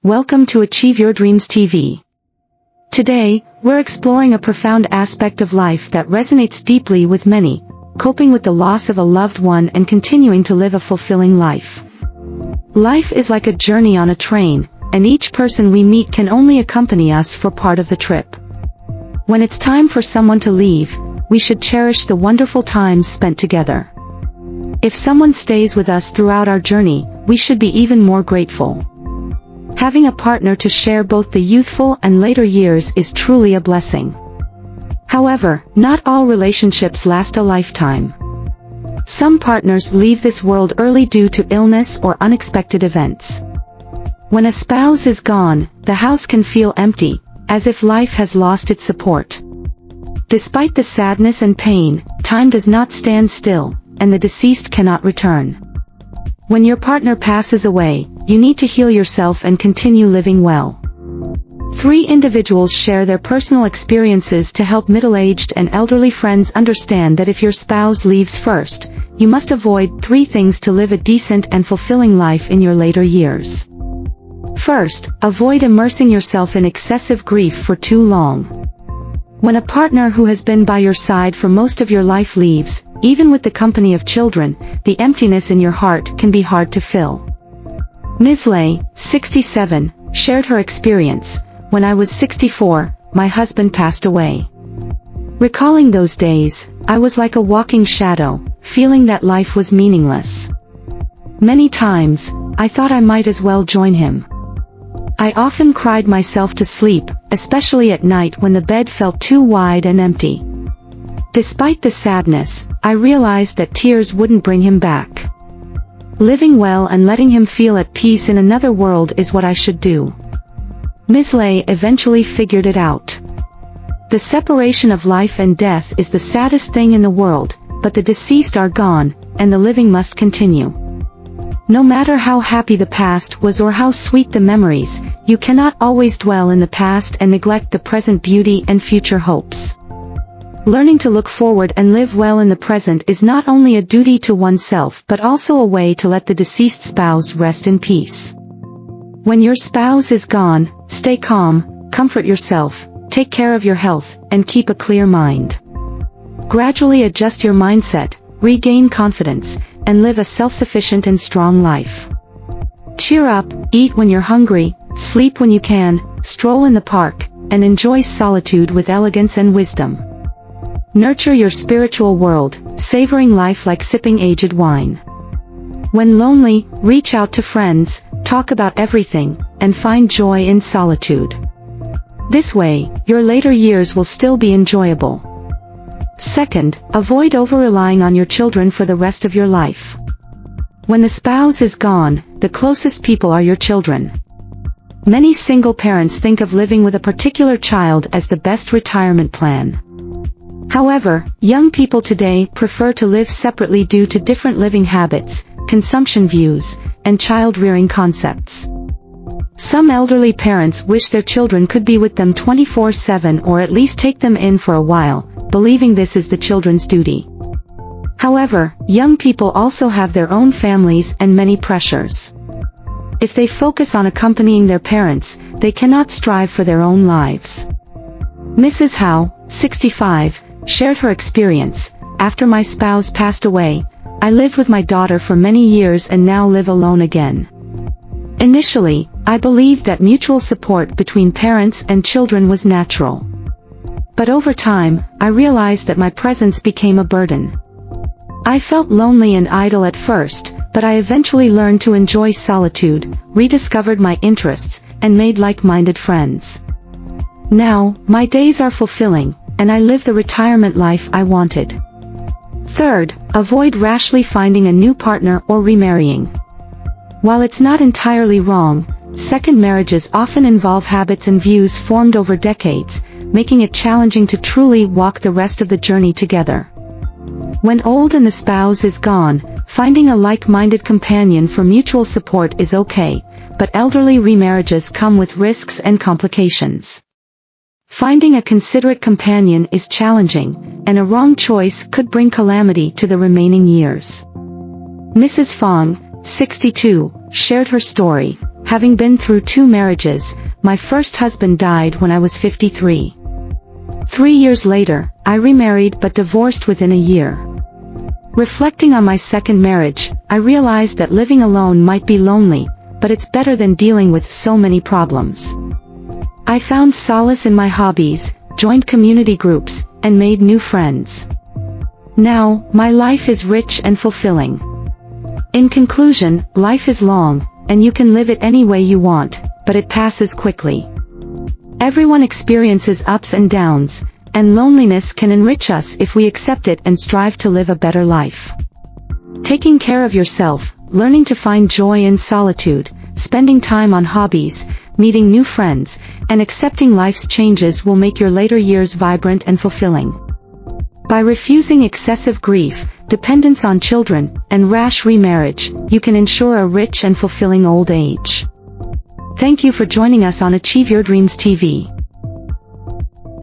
Welcome to Achieve Your Dreams TV. Today, we're exploring a profound aspect of life that resonates deeply with many, coping with the loss of a loved one and continuing to live a fulfilling life. Life is like a journey on a train, and each person we meet can only accompany us for part of the trip. When it's time for someone to leave, we should cherish the wonderful times spent together. If someone stays with us throughout our journey, we should be even more grateful. Having a partner to share both the youthful and later years is truly a blessing. However, not all relationships last a lifetime. Some partners leave this world early due to illness or unexpected events. When a spouse is gone, the house can feel empty, as if life has lost its support. Despite the sadness and pain, time does not stand still, and the deceased cannot return. When your partner passes away, you need to heal yourself and continue living well. 3 individuals share their personal experiences to help middle-aged and elderly friends understand that if your spouse leaves first, you must avoid 3 things to live a decent and fulfilling life in your later years. First, avoid immersing yourself in excessive grief for too long. When a partner who has been by your side for most of your life leaves, even with the company of children, the emptiness in your heart can be hard to fill. Ms. Lay, 67, shared her experience. When I was 64, my husband passed away. Recalling those days, I was like a walking shadow, feeling that life was meaningless. Many times, I thought I might as well join him. I often cried myself to sleep, especially at night when the bed felt too wide and empty. Despite the sadness, I realized that tears wouldn't bring him back. Living well and letting him feel at peace in another world is what I should do. Ms. Lay eventually figured it out. The separation of life and death is the saddest thing in the world, but the deceased are gone, and the living must continue. No matter how happy the past was or how sweet the memories, you cannot always dwell in the past and neglect the present beauty and future hopes. Learning to look forward and live well in the present is not only a duty to oneself but also a way to let the deceased spouse rest in peace. When your spouse is gone, stay calm, comfort yourself, take care of your health, and keep a clear mind. Gradually adjust your mindset, regain confidence, and live a self-sufficient and strong life. Cheer up, eat when you're hungry, sleep when you can, stroll in the park, and enjoy solitude with elegance and wisdom. Nurture your spiritual world, savoring life like sipping aged wine. When lonely, reach out to friends, talk about everything, and find joy in solitude. This way, your later years will still be enjoyable. Second, avoid over-relying on your children for the rest of your life. When the spouse is gone, the closest people are your children. Many single parents think of living with a particular child as the best retirement plan. However, young people today prefer to live separately due to different living habits, consumption views, and child-rearing concepts. Some elderly parents wish their children could be with them 24/7 or at least take them in for a while, believing this is the children's duty. However, young people also have their own families and many pressures. If they focus on accompanying their parents, they cannot strive for their own lives. Mrs. Howe, 65, shared her experience. After my spouse passed away, I lived with my daughter for many years and now live alone again. Initially, I believed that mutual support between parents and children was natural. But over time, I realized that my presence became a burden. I felt lonely and idle at first, but I eventually learned to enjoy solitude, rediscovered my interests, and made like-minded friends. Now, my days are fulfilling, and I live the retirement life I wanted. Third, avoid rashly finding a new partner or remarrying. While it's not entirely wrong, second marriages often involve habits and views formed over decades, making it challenging to truly walk the rest of the journey together. When old and the spouse is gone, finding a like-minded companion for mutual support is okay, but elderly remarriages come with risks and complications. Finding a considerate companion is challenging, and a wrong choice could bring calamity to the remaining years. Mrs. Fong, 62, shared her story. Having been through 2 marriages, my first husband died when I was 53. 3 years later, I remarried but divorced within a year. Reflecting on my second marriage, I realized that living alone might be lonely, but it's better than dealing with so many problems. I found solace in my hobbies, joined community groups, and made new friends. Now, my life is rich and fulfilling. In conclusion, life is long, and you can live it any way you want, but it passes quickly. Everyone experiences ups and downs, and loneliness can enrich us if we accept it and strive to live a better life. Taking care of yourself, learning to find joy in solitude, spending time on hobbies, meeting new friends, and accepting life's changes will make your later years vibrant and fulfilling. By refusing excessive grief, dependence on children, and rash remarriage, you can ensure a rich and fulfilling old age. Thank you for joining us on Achieve Your Dreams TV.